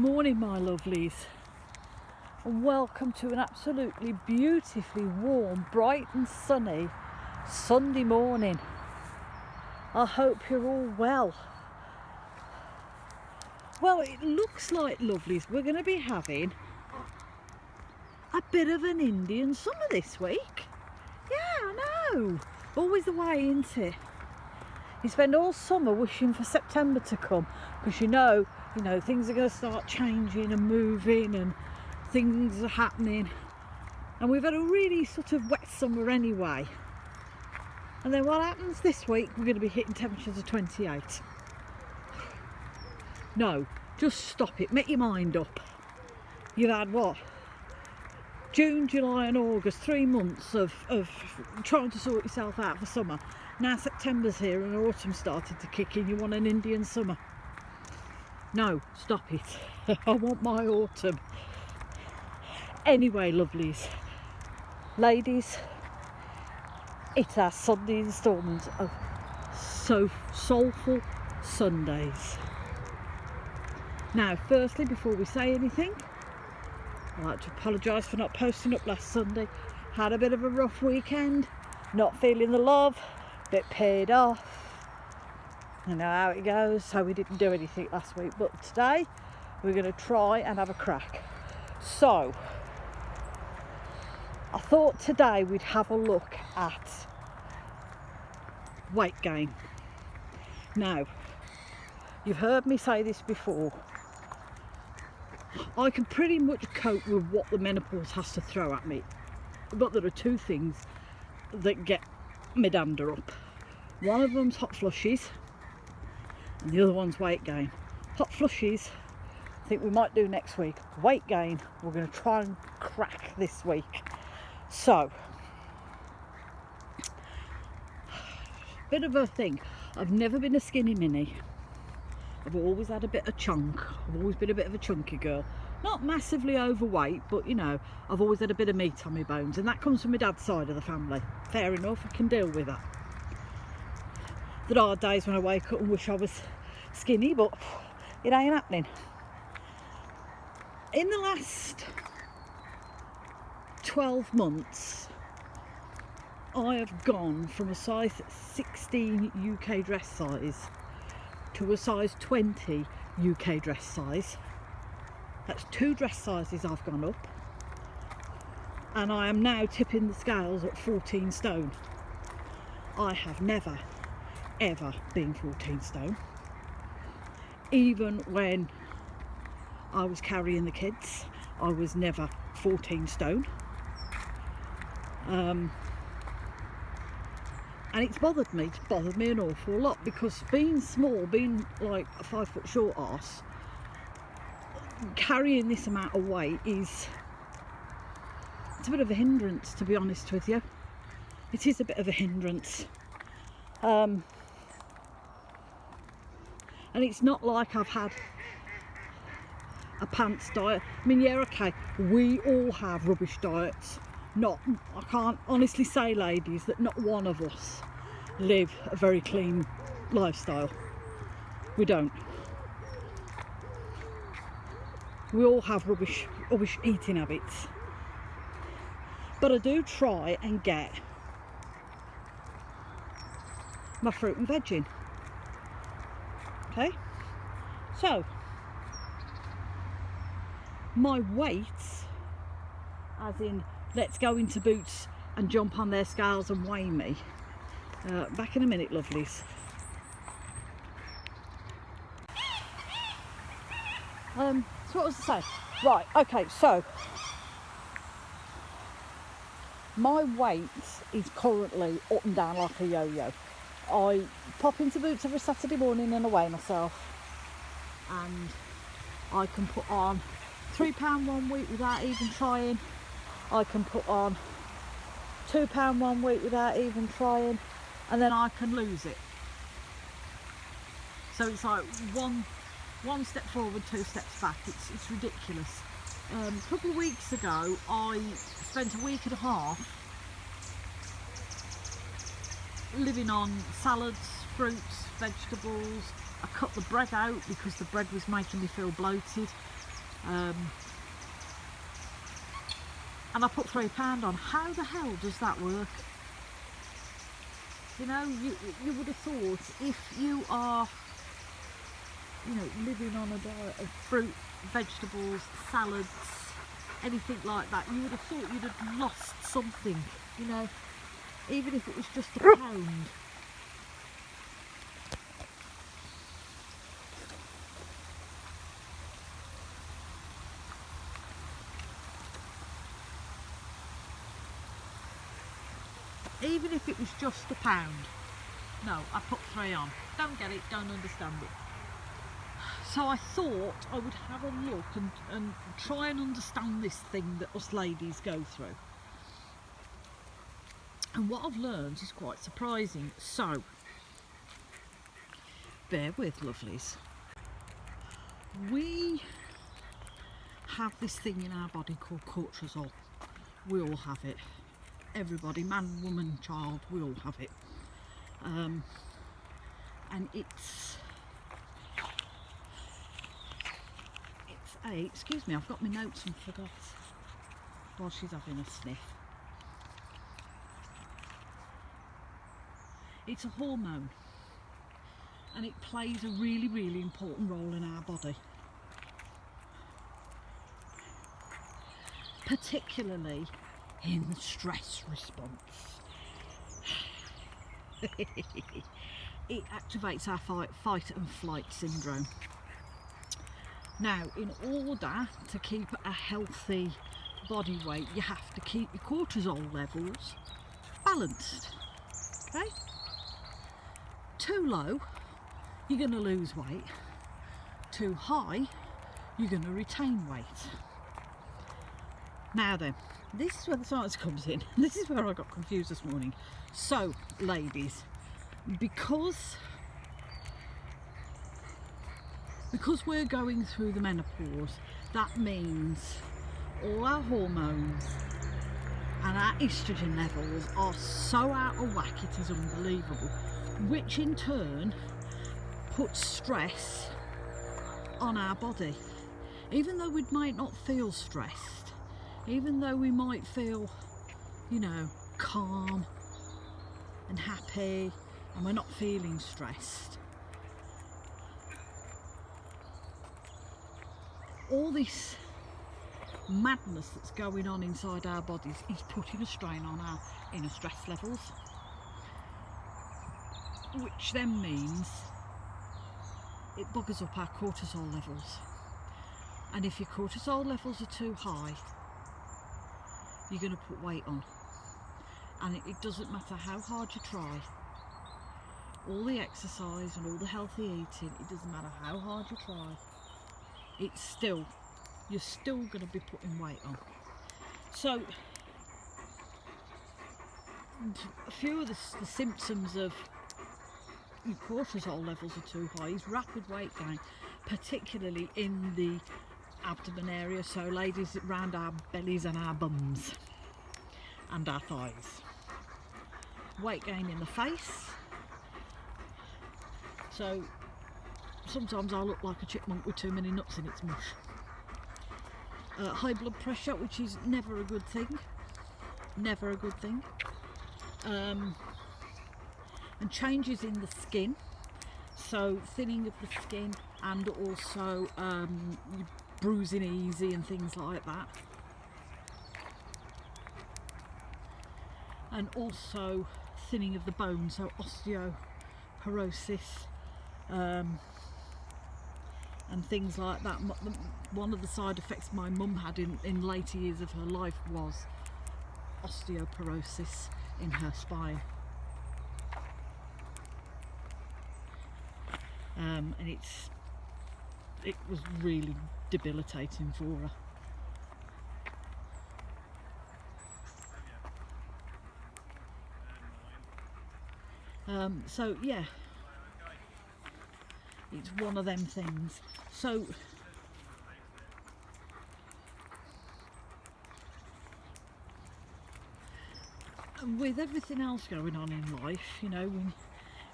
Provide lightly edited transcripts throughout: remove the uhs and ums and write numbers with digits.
morning, my lovelies, and welcome to an absolutely beautifully warm, bright and sunny Sunday morning. I hope you're all well. Well, it looks like, lovelies, we're going to be having a bit of an Indian summer this week. Yeah, I know. Always the way, isn't it? You spend all summer wishing for September to come because you know things are going to start changing and moving and things are happening. And we've had a really sort of wet summer anyway. And then what happens this week? We're going to be hitting temperatures of 28. No, just stop it. Make your mind up. You've had what? June, July and August, 3 months of trying to sort yourself out for summer. Now September's here and autumn started to kick in. You want an Indian summer? No, stop it. I want my autumn. Anyway, lovelies, ladies, it's our Sunday instalment of Soulful Sundays. Now, firstly, before we say anything, I'd like to apologise for not posting up last Sunday. Had a bit of a rough weekend, not feeling the love, a bit paid off. I know how it goes, so we didn't do anything last week. But today, we're going to try and have a crack. So, I thought today we'd have a look at weight gain. Now, you've heard me say this before. I can pretty much cope with what the menopause has to throw at me, but there are two things that get my dander up. One of them's hot flushes and the other one's weight gain. Hot flushes I think we might do next week. Weight gain we're going to try and crack this week. So, bit of a thing, I've never been a skinny mini. I've always had a bit of chunk. I've always been a bit of a chunky girl. Not massively overweight, but I've always had a bit of meat on my bones, and that comes from my dad's side of the family. Fair enough, I can deal with that. There are days when I wake up and wish I was skinny, but it ain't happening. In the last 12 months, I have gone from a size 16 UK dress size to a size 20 UK dress size. That's 2 dress sizes I've gone up, and I am now tipping the scales at 14 stone. I have never ever been 14 stone, even when I was carrying the kids. I was never 14 stone, and it's bothered me. It's bothered me an awful lot, because being small, being like a 5 foot short arse, carrying this amount of weight it's a bit of a hindrance, to be honest with you. It is a bit of a hindrance, and it's not like I've had a pants diet. I mean, yeah, okay, we all have rubbish diets. I can't honestly say, ladies, that not one of us live a very clean lifestyle. We don't. We all have rubbish eating habits. But I do try and get my fruit and veg in. Okay? So, my weight, as in let's go into Boots and jump on their scales and weigh me. Back in a minute, lovelies. So what was I saying? Right, okay, so my weight is currently up and down like a yo-yo. I pop into Boots every Saturday morning and I weigh myself, and I can put on £3 one week without even trying. I can put on £2 one week without even trying, and then I can lose it. So it's like one step forward, 2 steps back. It's ridiculous. A couple of weeks ago, I spent a week and a half living on salads, fruits, vegetables. I cut the bread out because the bread was making me feel bloated. And I put £3 on. How the hell does that work? You know, you would have thought if you are, you know, living on a diet of fruit, vegetables, salads, anything like that, you would have thought you'd have lost something, you know, even if it was just a pound. Even if it was just a pound. No, I put 3 on. Don't get it, don't understand it. So I thought I would have a look and try and understand this thing that us ladies go through. And what I've learned is quite surprising. So, bear with, lovelies. We have this thing in our body called cortisol. We all have it. Everybody, man, woman, child, we all have it. And it's a, excuse me, I've got my notes and forgot while she's having a sniff. It's a hormone, and it plays a really, really important role in our body, particularly in the stress response. It activates our fight and flight syndrome. Now, in order to keep a healthy body weight, you have to keep your cortisol levels balanced. Okay? Too low, you're going to lose weight. Too high, you're going to retain weight. Now then, this is where the science comes in. This is where I got confused this morning. So, ladies, because we're going through the menopause, that means all our hormones and our estrogen levels are so out of whack, it is unbelievable, which in turn puts stress on our body. Even though we might not feel stressed, even though we might feel, you know, calm and happy, and we're not feeling stressed, all this madness that's going on inside our bodies is putting a strain on our inner stress levels, which then means it buggers up our cortisol levels. And if your cortisol levels are too high, you're going to put weight on. And it doesn't matter how hard you try, all the exercise and all the healthy eating, it doesn't matter how hard you try, you're still going to be putting weight on. So a few of the symptoms of your cortisol levels are too high is rapid weight gain, particularly in the abdomen area, so ladies, around our bellies and our bums and our thighs. Weight gain in the face, so sometimes I look like a chipmunk with too many nuts in its mush. High blood pressure, which is never a good thing, never a good thing. And changes in the skin, so thinning of the skin, and also bruising easy and things like that. And also thinning of the bone, so osteoporosis and things like that. One of the side effects my mum had in later years of her life was osteoporosis in her spine. And it was really debilitating for her. So yeah, it's one of them things. So with everything else going on in life, you know,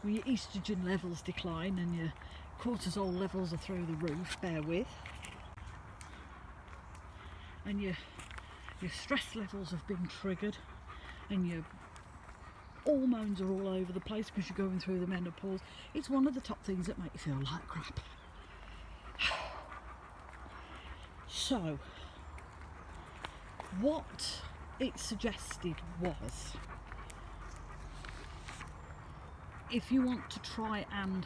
when your estrogen levels decline and your cortisol levels are through the roof, bear with. and your stress levels have been triggered, and your hormones are all over the place because you're going through the menopause, it's one of the top things that make you feel like crap. So what it suggested was, if you want to try and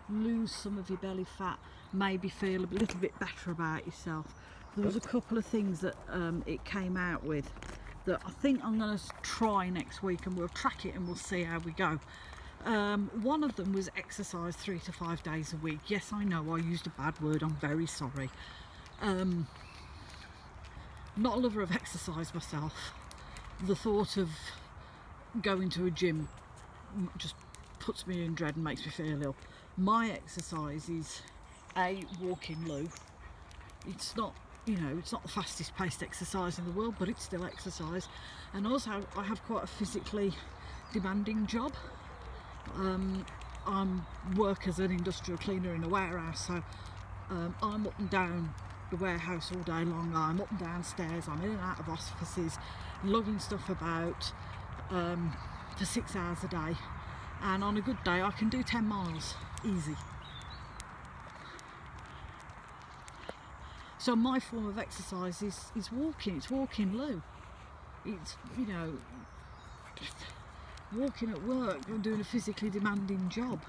lose some of your belly fat, maybe feel a little bit better about yourself, there was a couple of things that it came out with that I think I'm going to try next week, and we'll track it and we'll see how we go. One of them was exercise 3 to 5 days a week. Yes, I know I used a bad word, I'm very sorry. Not a lover of exercise myself. The thought of going to a gym just puts me in dread and makes me feel ill. My exercise is a walking loo. It's not, it's not the fastest paced exercise in the world, but it's still exercise. And also I have quite a physically demanding job. I work as an industrial cleaner in a warehouse, so I'm up and down the warehouse all day long. I'm up and down stairs, I'm in and out of offices, lugging stuff about for 6 hours a day, and on a good day I can do 10 miles easy. So my form of exercise is walking. It's walking loo. It's, walking at work and doing a physically demanding job.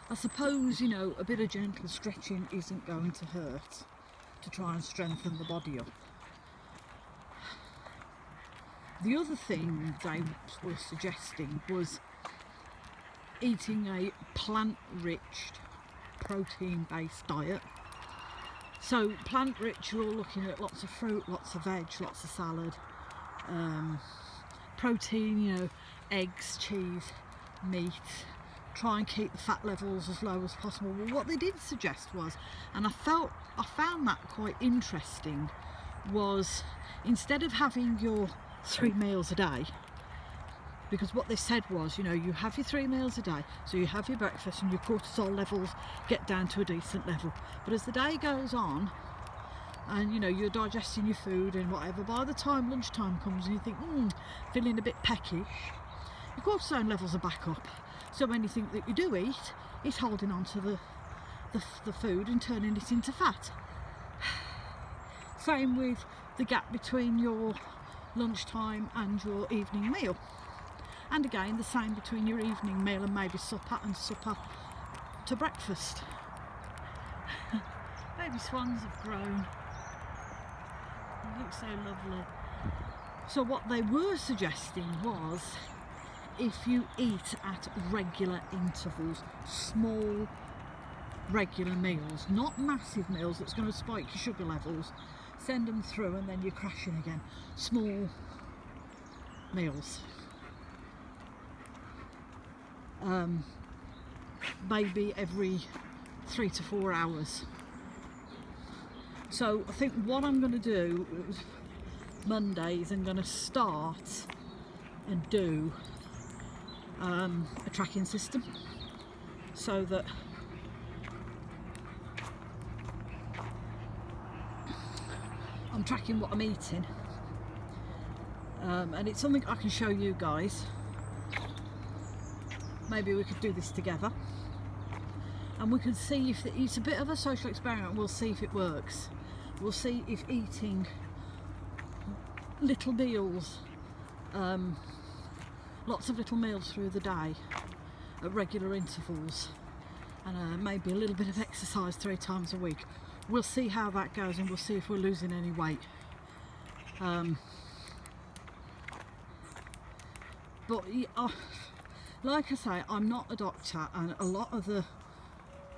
I suppose, a bit of gentle stretching isn't going to hurt to try and strengthen the body up. The other thing they were suggesting was eating a plant-rich, protein-based diet. So plant-rich, you're looking at lots of fruit, lots of veg, lots of salad, protein, eggs, cheese, meat. Try and keep the fat levels as low as possible. Well, what they did suggest was, and I found that quite interesting, was instead of having your 3 meals a day, because what they said was, you have your 3 meals a day, so you have your breakfast and your cortisol levels get down to a decent level. But as the day goes on, and you're digesting your food and whatever, by the time lunchtime comes and you think, feeling a bit peckish, your cortisol levels are back up. So anything that you do eat is holding on to the food and turning it into fat. Same with the gap between your lunchtime and your evening meal. And again, the same between your evening meal and maybe supper, and supper to breakfast. Baby swans have grown. They look so lovely. So what they were suggesting was, if you eat at regular intervals, small regular meals, not massive meals that's going to spike your sugar levels, send them through and then you're crashing again. Small meals. Maybe every 3 to 4 hours. So I think what I'm going to do Monday is I'm going to start and do a tracking system, so that I'm tracking what I'm eating, and it's something I can show you guys. Maybe we could do this together and we can see if it's a bit of a social experiment. We'll see if it works. We'll see if eating little meals, lots of little meals through the day at regular intervals, and maybe a little bit of exercise 3 times a week. We'll see how that goes, and we'll see if we're losing any weight. But like I say, I'm not a doctor, and a lot of the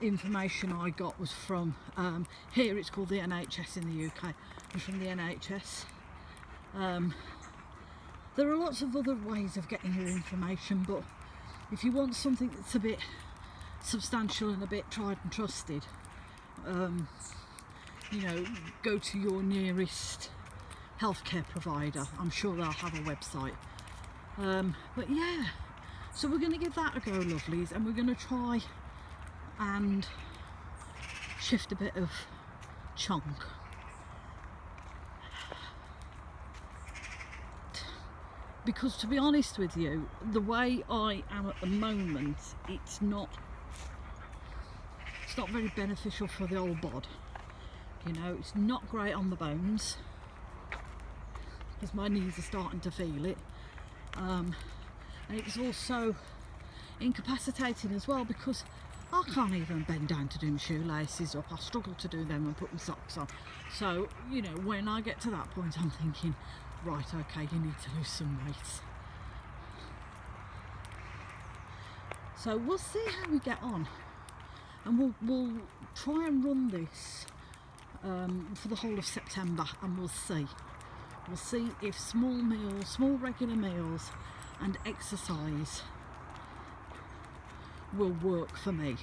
information I got was from here it's called the NHS in the UK, and from the NHS. There are lots of other ways of getting your information, but if you want something that's a bit substantial and a bit tried and trusted, go to your nearest healthcare provider. I'm sure they'll have a website. But yeah, so we're going to give that a go, lovelies, and we're going to try and shift a bit of chunk. Because to be honest with you, the way I am at the moment, it's not very beneficial for the old bod. You know, it's not great on the bones because my knees are starting to feel it, and it's also incapacitating as well because I can't even bend down to do my shoelaces up. I struggle to do them and put my socks on. So, you know, when I get to that point, I'm thinking, right, okay, you need to lose some weight. So we'll see how we get on, and we'll try and run this for the whole of September, and we'll see if small meals, small regular meals and exercise will work for me,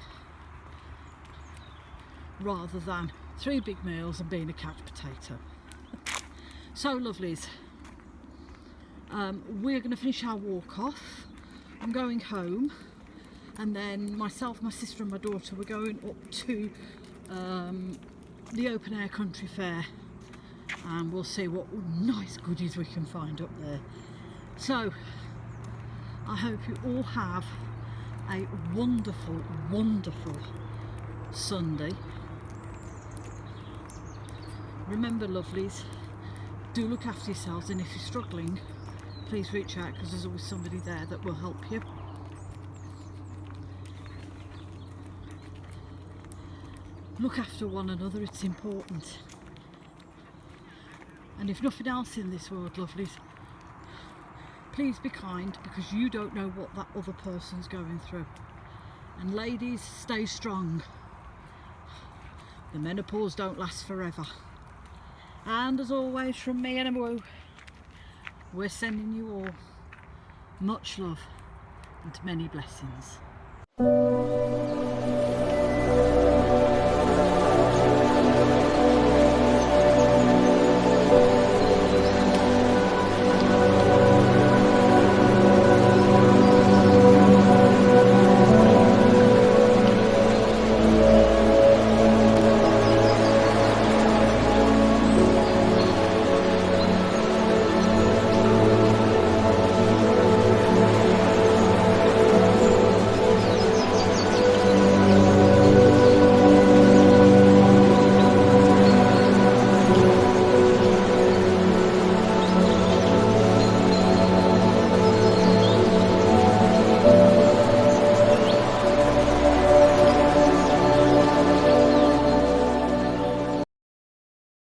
rather than 3 big meals and being a couch potato. So lovelies, we're going to finish our walk off. I'm going home, and then myself, my sister and my daughter, we're going up to the open air country fair, and we'll see what nice goodies we can find up there. So I hope you all have a wonderful, wonderful Sunday. Remember, lovelies, do look after yourselves, and if you're struggling, please reach out, because there's always somebody there that will help you. Look after one another, it's important. And if nothing else in this world, lovelies, please be kind, because you don't know what that other person's going through. And ladies, stay strong. The menopause don't last forever. And as always, from me and a woo, we're sending you all much love and many blessings.